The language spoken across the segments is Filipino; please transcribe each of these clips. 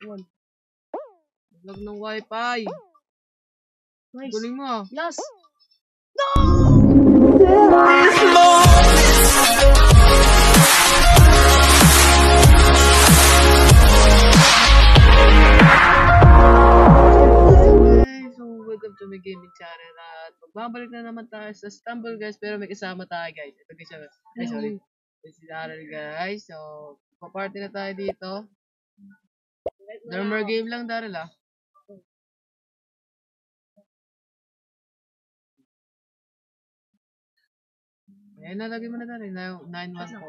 One. Lag ng wifi. Nice. Galing mo ah. Last. So, welcome to my gaming channel at magbabalik na naman tayo sa Stumble guys, pero may kasama tayo guys. Ito guys, sorry. Ito si Daryl guys. So, paparty na tayo dito. Normal game lang Daryl ah. Ayan na, lagay mo na Daryl. 914.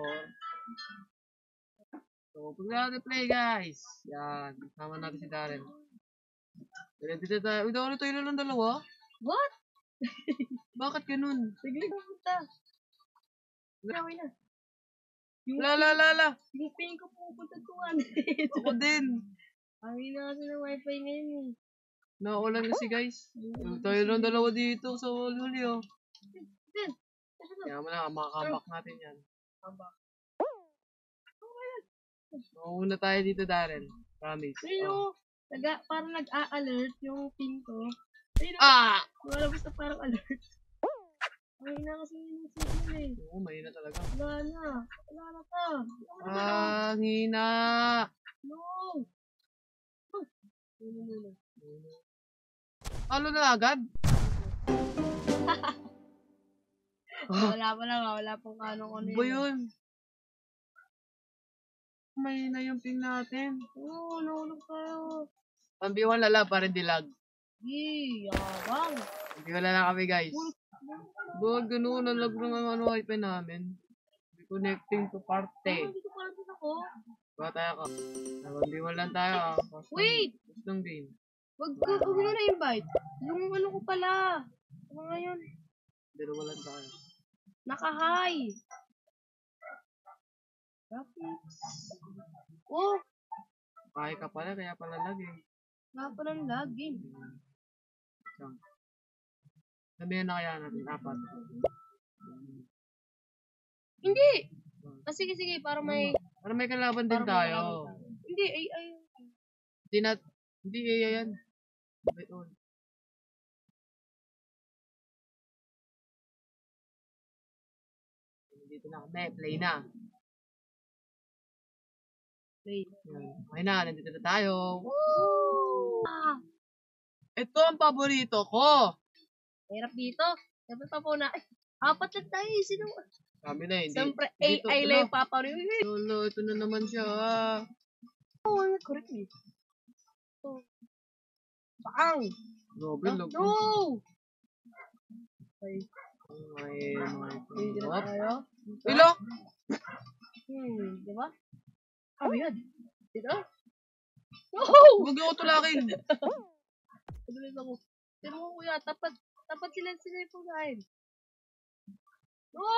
So, pag play guys. Yan, kasama natin si Daryl. Dito tayo. Uy, Daryl, tayo na lang dalawa. What? Bakit ganun? Siglig mo punta. Okay na. La. Yung ping ko pupunta 200. Ako din. Ay na kasi ng wifi ngayon eh. Naulan kasi guys. Tayo lang dalawa dito sa huli oh. Then, Kaya mo na, makakambak natin yan. Mauna tayo dito Darren. Promise. Ayun, parang nag-a-alert yung ping ko. Ayun, Ah! lumalabas na parang alert. Ay na kasi yung signal eh. Oo, mahina talaga. Wala na pa. Ah, hina! No! Halo na agad? Wala pong ano ko na Ba yun? Mahina yung ping natin. Oo, nahulog tayo. Pambiwan lala para dilag. Yabang. Pambiwan lala kami guys. Doon ganoon, nalag ng wifi namin. Connecting to party. Dito pa rin ako. Bawa tayo ka. Pambiwan lang tayo ah. Wait! Post ng game. Wag mo na invite. Yung ano ko pala. Ano ngayon? Dalawa lang tayo. Naka-high. Graphics. Oh! Kaya ka pala, kaya pala lag eh. Wala pa ng lag game. Sabihan na kaya natin, 4. Hindi! Sige, para may... Para may kalaban din tayo. Hindi, Hindi yan. Wait on. Dito na kami, play na. Okay na, nandito na tayo. Woo! Ito ang paborito ko. Hirap dito. Siyempre pa po na... Apat lang tayo. Sino? Kami na, hindi. Siyempre, Dito, AI lang yung papariw. Lolo, ito na naman siya. Oh, correct me. Bang! Grabe, lag. No! Hindi na tayo. Ilo? Diba? Yan. Dito? No! Huwag yung utulakin. Pagalit ako. Pero mo kuya, tapat sila yung pagkain. No!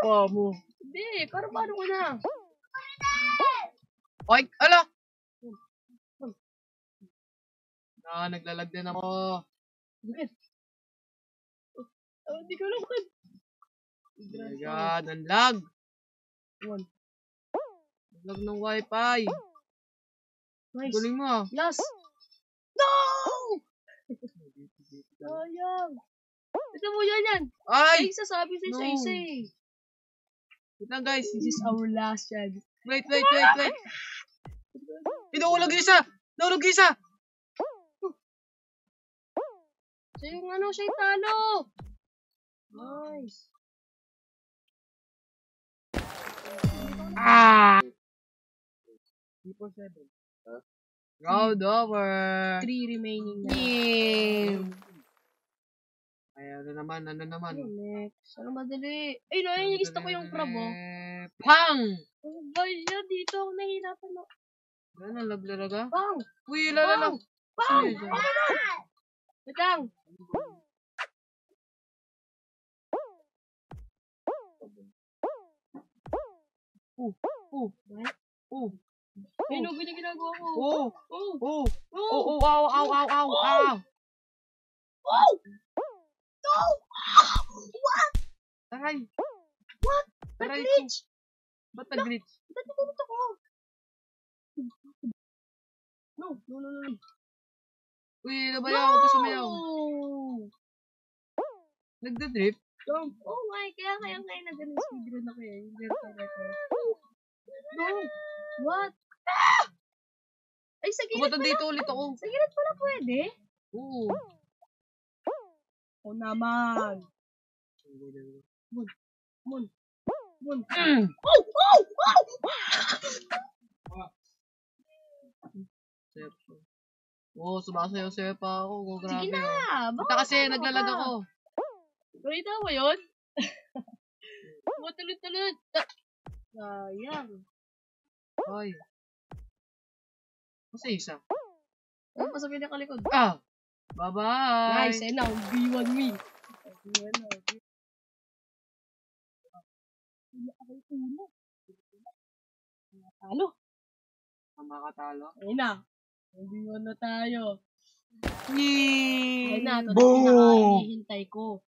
Pa mo. Hindi, karabano ko na. Oy, ala! Naglalag din ako. Hindi ko naman. Oh my God, ang lag. One. Lag ng wifi. Nice. Galing mo ah. Last. No! Sayang. Ito mo yan. Ay! Isa sabi sa isa eh. Wait lang guys. This is our last chance. Wait. Inuulag isa! Naulog isa! So yung ano siya talo. Nice. Ah! 3-4-7. Round over. 3 remaining na. Ay, ano naman? Next. Ano madali? Ay, no, yung gusto ko yung crab, oh. Pang! Ano ba yan? Dito ako nahihirapan, no. Ano, lag talaga? Bang! Uy, lala. Bang! Wait lang. Ay, no, ganyan ginagawa ko. Ow! Wow! No! What? Taray! What? Nag-glitch! Ba't nag-glitch? Ba't nag-glitch ako? No. Uy, nabayaw ako sumayaw. No! Nagda-drift? Oh my, kaya nag-ano speedrun ako eh. No! What? Ay, sa gilid Pumunta pala. dito ulit ako. Sa gilid pala pwede? Oo. O naman. Mun. Oh! Oo, sumasayaw-sayaw pa ako. Oh, grabe. Sige na! Ito kasi, naglalag ako. Nakita mo yun? Matulad-tulad. Sayang. Ay. Kasi isa. Ano pa sa pinakalikod? Ah! Bye-bye! Nice, and now, B1 me. B1 na. Talo. Ang makatalo. Ayun na. B1 na tayo. Yee! Ayun na, ito na Boom! pinaka-hihintay ko.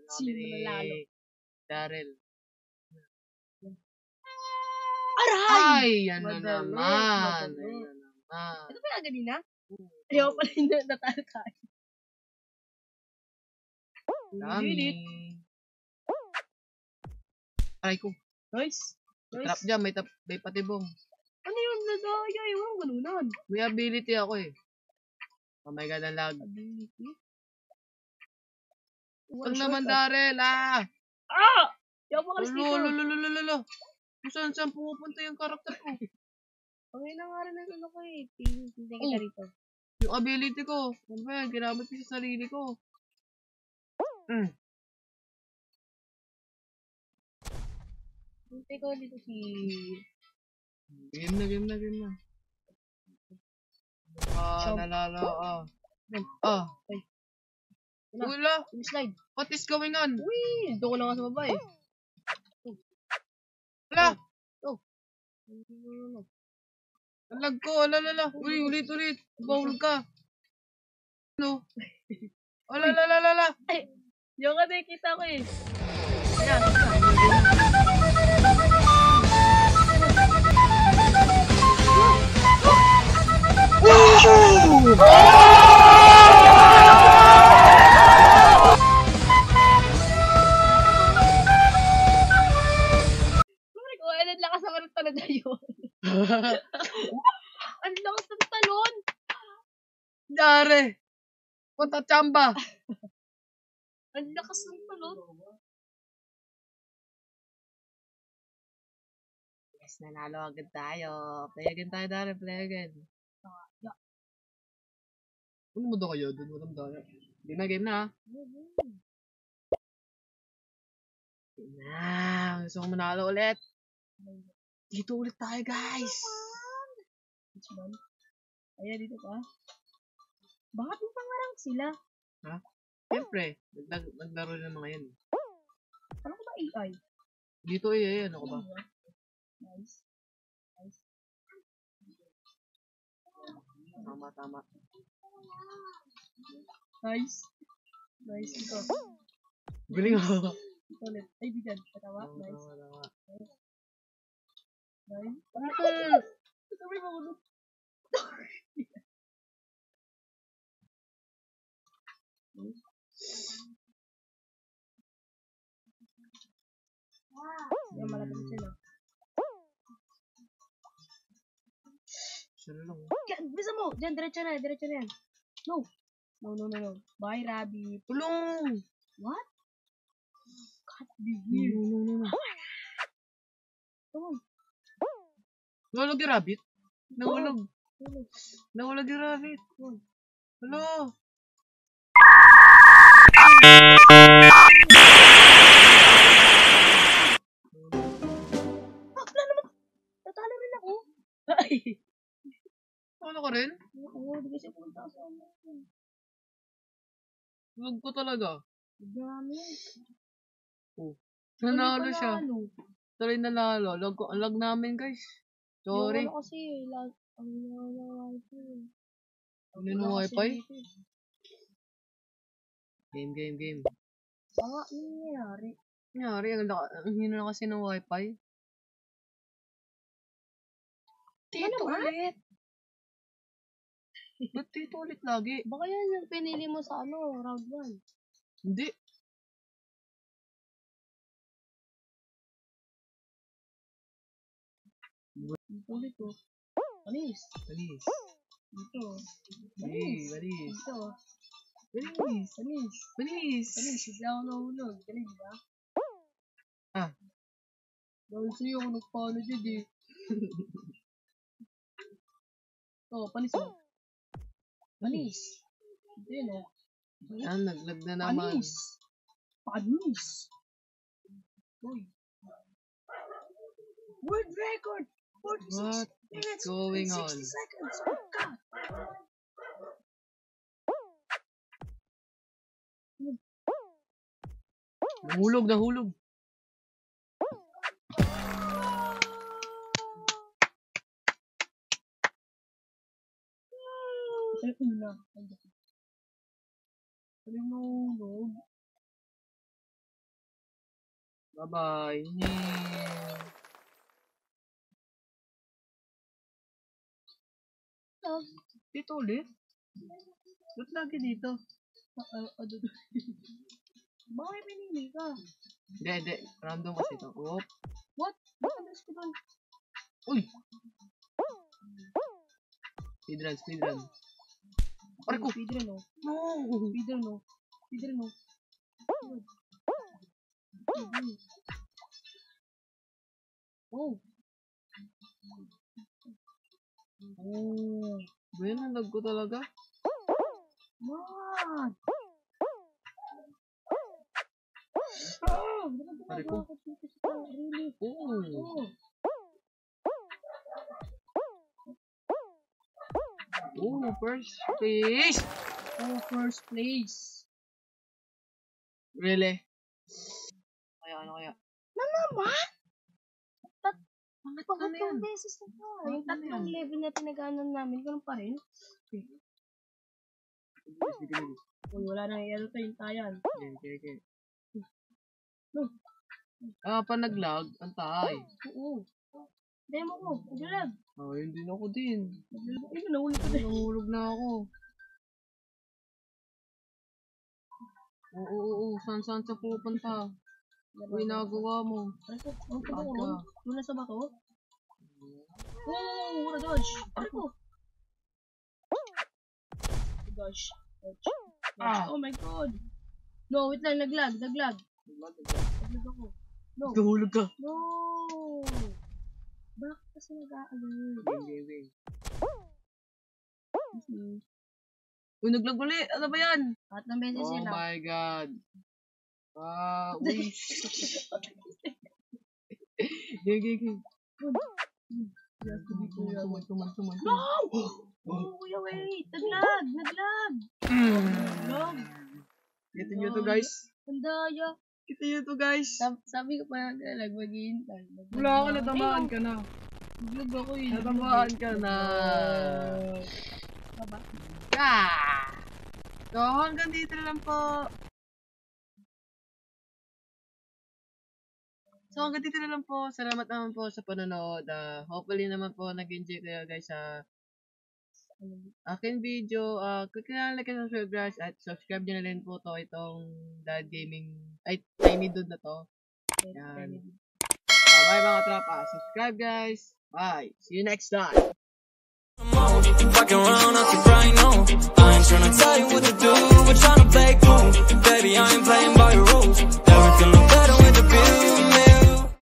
Sino manalo? Daryl. Aray! Ay! Yan na Madali, naman. madali. Yan na naman. Ito ba yung ganina? Ayaw pala yung natalo tayo. Dami. Aray ko. Nice. May trap dyan. May patibong. Ano yun? Nadaya. Walang ganunan. May ability ako eh. Oh my god, ang lag. Ability? Huwag naman, Daryl. Ah! Ah! Yaw pa ka na sticker. Lolo. Kung saan pumupunta yung karakter ko. Okay na nga rin ang ano ko eh. Hindi kita rito. Yung ability ko. Ano ba yan? Ginamit ko sa sarili ko. Hintay ko dito si... Game na. Chomp. Nalala. Ay. Wala. Yung slide. What is going on? Uy! Doon ko na nga sa baba eh. Wala. Ano? Ang lag ko. Alala. Ulit. Bawal ka. Ano? Alala. Ay! Yung ka nakikita ko eh. Yan. Ang lakas naman ng talon na yun. Ang lakas ng talon. Dare. Punta chamba. Ang lakas ng talon. Yes, nanalo agad tayo. Play again tayo, Dare. Play again. Ano mo daw kayo? Doon mo lang Dare. Game na ha. Gusto ko manalo ulit. Dito ulit tayo, guys. Which one? Ayan, dito pa. Bakit yung pangarang sila? Ha? Siyempre. Naglaro ng mga yan. Ano ko ba AI? Dito ano ko ba? Nice. Tama. Nice ito. Galing ako. Ito ulit. Ay, di dyan. Patawa. Nice. Tama. Nice. Ito may mahulog. Yan, malapit sila. Sino lang? Yan, bisa mo! Diyan, diretso na yan. No. Bye, Rabbit. Tulong! What? God, be weird. No. Come on. Nahulog yung rabbit? Nahulog yung rabbit. Hello? Wala naman. Tatalo rin ako. Ay. Ano ka rin? Oo, di kasi punta sa ano. Nahulog ko talaga. Dami. Nanalo siya. Tuloy nanalo. Lag namin guys. Sorry. Yung ano kasi, ang wifi. Ano yung wifi? Game. Ano nangyayari? Nangyari, ang hina na kasi ng wifi. Dito ulit. Ba't dito ulit lagi? Baka yan yung pinili mo sa round 1. Hindi. Dito ulit oh. Manis. Manis. Dito. Manis. Manis. Manis. Dito. Manis. Manis. Manis. Manis. Hindi ako nahulog. Galing ba? Ah. Dahil sa'yo ako nagpaano dyan eh. Oh, panis oh. Panis. Hindi no. Yan, naglag na naman. Panis. Panis. Uy. World record. 46 What minutes is going and on? 60 seconds. God. Nahulog, nahulog. Ay, una. Ay, nahulog. Bye-bye. Dito ulit? Ba't lagi dito? Bakit pinili ka? Hindi. Random kasi ito. Oop. What? Bakit ko doon? Uy! Speedrun. Aray ko! Speedrun oh. No! Speedrun oh. Oh. Oh. Ba yun ang lag ko talaga? What? Aray ko. Really? Oh. Oh, first place! Oh, first place. Really? Ano kaya? Pangatlong beses na to. Yung tatlong level na pinag-aanan namin, ganun pa rin. Uy, wala nang i-airtime tayan. Okay. Pa nag-lag, antay. Oo. Demo ko, naglag. Hindi na ako din. Ay, nahulog ko din. Nahulog na ako. Oo. Saan sa pupunta? Ginagawa mo. Ano pa ko? Muna sa bato? Oh, wala dodge. Ano ko? Dodge. Oh my god. No, wait lang, naglag. Naglag ako. No. Nahulog ka. No. Bakit kasi nag-aalog? Wing. Uy, naglag uli. Ano ba yan? At ng beses Oh sila. my god. Uy. Gigi. Tuman. No! Oh, kuya, wait. Naglag. Kita nyo to guys. Ang daya. Kita nyo to guys. Sabi ko pa naglag, maghihintay. Wala ka, natamaan ka na. Naglag ako eh. Natamaan ka na. Baba. So, hanggang dito na lang po. Salamat naman po sa panonood. Hopefully naman po nag-enjoy kayo guys sa akin video. Click na lang like and subscribe guys. At subscribe nyo na rin po to itong Dad Gaming. Ay, Tiny Dude na to. Yan. Bye mga tropa. Subscribe guys. Bye. See you next time. Fucking around.